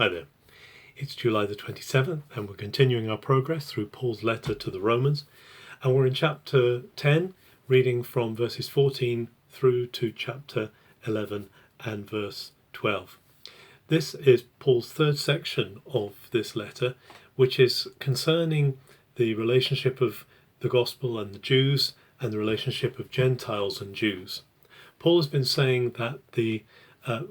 Hi there. It's July the 27th, and we're continuing our progress through Paul's letter to the Romans. And we're in chapter 10, reading from verses 14 through to chapter 11 and verse 12. This is Paul's third section of this letter, which is concerning the relationship of the gospel and the Jews and the relationship of Gentiles and Jews. Paul has been saying that the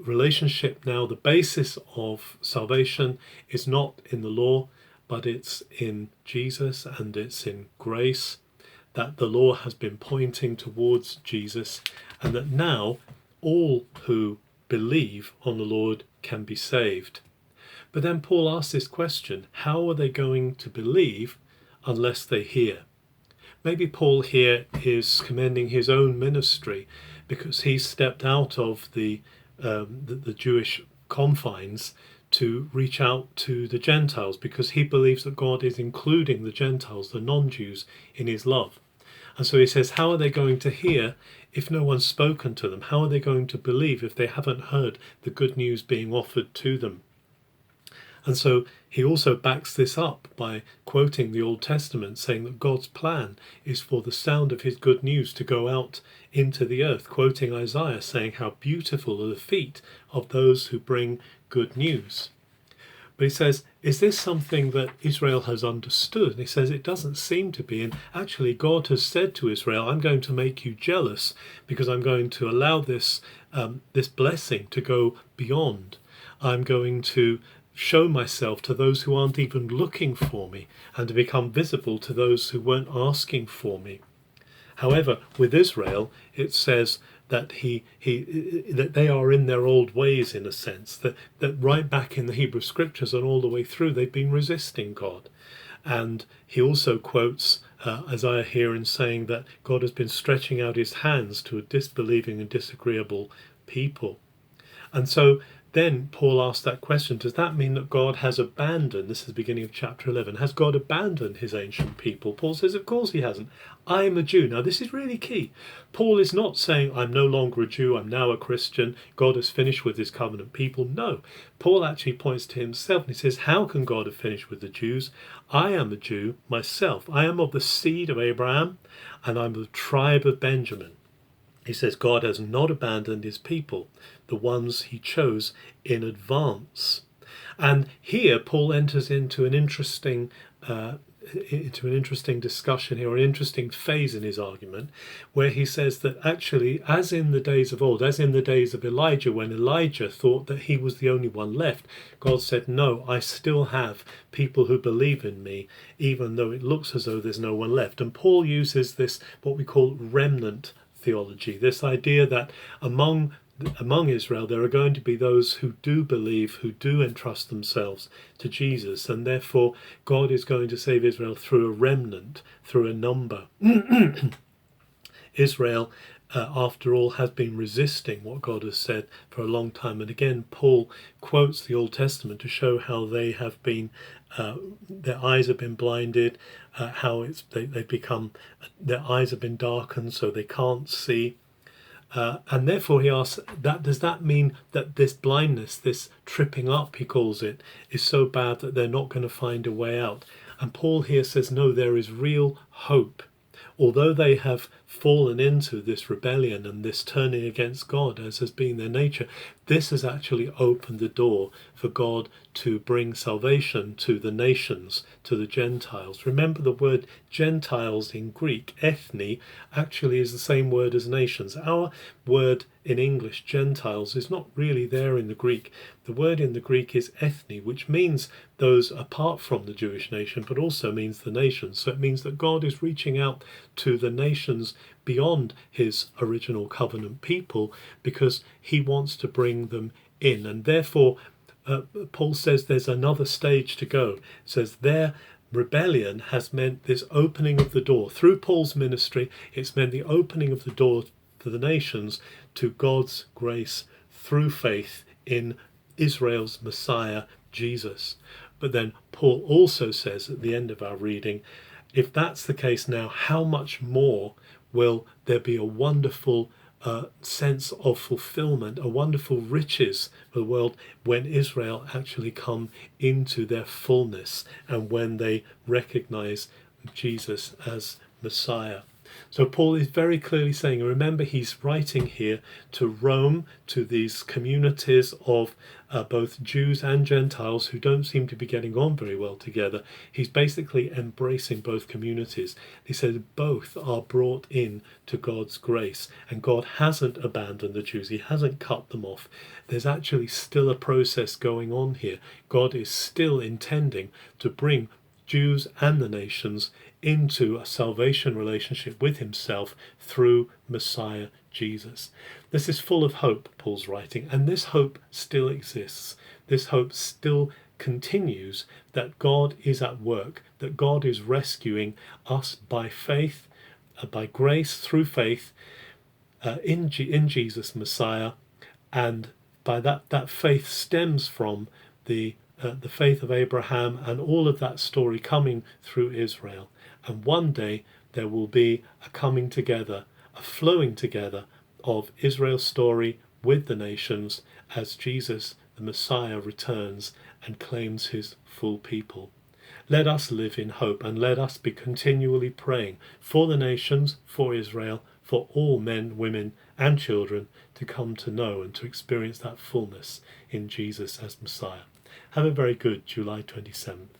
relationship now, the basis of salvation is not in the law, but it's in Jesus and it's in grace, that the law has been pointing towards Jesus, and that now all who believe on the Lord can be saved. But then Paul asks this question: how are they going to believe unless they hear? Maybe Paul here is commending his own ministry because he stepped out of the Jewish confines to reach out to the Gentiles, because he believes that God is including the Gentiles, the non-Jews, in his love. And so he says, how are they going to hear if no one's spoken to them? How are they going to believe if they haven't heard the good news being offered to them? And so he also backs this up by quoting the Old Testament, saying that God's plan is for the sound of his good news to go out into the earth, quoting Isaiah, saying how beautiful are the feet of those who bring good news. But he says, is this something that Israel has understood? And he says it doesn't seem to be. And actually God has said to Israel, I'm going to make you jealous because I'm going to allow this blessing to go beyond. I'm going to show myself to those who aren't even looking for me, and to become visible to those who weren't asking for me. However, with Israel, it says that that they are in their old ways, in a sense, that right back in the Hebrew scriptures and all the way through, they've been resisting God. And he also quotes Isaiah here in saying that God has been stretching out his hands to a disbelieving and disagreeable people. And so then Paul asked that question, does that mean that God has abandoned, this is the beginning of chapter 11, has God abandoned his ancient people? Paul says, of course he hasn't. I am a Jew. Now this is really key. Paul is not saying, I'm no longer a Jew, I'm now a Christian, God has finished with his covenant people. No, Paul actually points to himself and he says, how can God have finished with the Jews? I am a Jew myself. I am of the seed of Abraham, and I'm of the tribe of Benjamin. He says God has not abandoned his people, the ones he chose in advance. And here Paul enters into an interesting discussion here, an interesting phase in his argument, where he says that actually, as in the days of old, as in the days of Elijah, when Elijah thought that he was the only one left, God said, no, I still have people who believe in me, even though it looks as though there's no one left. And Paul uses this, what we call remnant theology, this idea that among Israel there are going to be those who do believe, who do entrust themselves to Jesus, and therefore God is going to save Israel through a remnant, through a number. Israel, after all, has been resisting what God has said for a long time, and again Paul quotes the Old Testament to show how they have been their eyes have been blinded, how they've become, their eyes have been darkened so they can't see. And therefore he asks, does that mean that this blindness, this tripping up, he calls it, is so bad that they're not going to find a way out? And Paul here says, no, there is real hope. Although they have fallen into this rebellion and this turning against God, as has been their nature, this has actually opened the door for God to bring salvation to the nations, to the Gentiles. Remember, the word Gentiles in Greek, ethne, actually is the same word as nations. Our word in English, Gentiles, is not really there in the Greek. The word in the Greek is ethne, which means those apart from the Jewish nation, but also means the nations. So it means that God is reaching out to the nations beyond his original covenant people, because he wants to bring them in. And therefore, Paul says there's another stage to go. He says their rebellion has meant this opening of the door. Through Paul's ministry, it's meant the opening of the door for the nations to God's grace through faith in Israel's Messiah, Jesus. But then Paul also says at the end of our reading, if that's the case now, how much more will there be a wonderful sense of fulfillment, a wonderful riches for the world when Israel actually come into their fullness and when they recognize Jesus as Messiah. So Paul is very clearly saying, remember he's writing here to Rome, to these communities of both Jews and Gentiles who don't seem to be getting on very well together. He's basically embracing both communities. He says both are brought in to God's grace, and God hasn't abandoned the Jews. He hasn't cut them off. There's actually still a process going on here. God is still intending to bring Jews and the nations into a salvation relationship with himself through Messiah Jesus. This is full of hope, Paul's writing, and this hope still exists. This hope still continues, that God is at work, that God is rescuing us by faith, by grace through faith in Jesus Messiah, and by that faith stems from the faith of Abraham and all of that story coming through Israel. And one day there will be a coming together, a flowing together of Israel's story with the nations as Jesus, the Messiah, returns and claims his full people. Let us live in hope, and let us be continually praying for the nations, for Israel, for all men, women and children to come to know and to experience that fullness in Jesus as Messiah. Have a very good July 27th.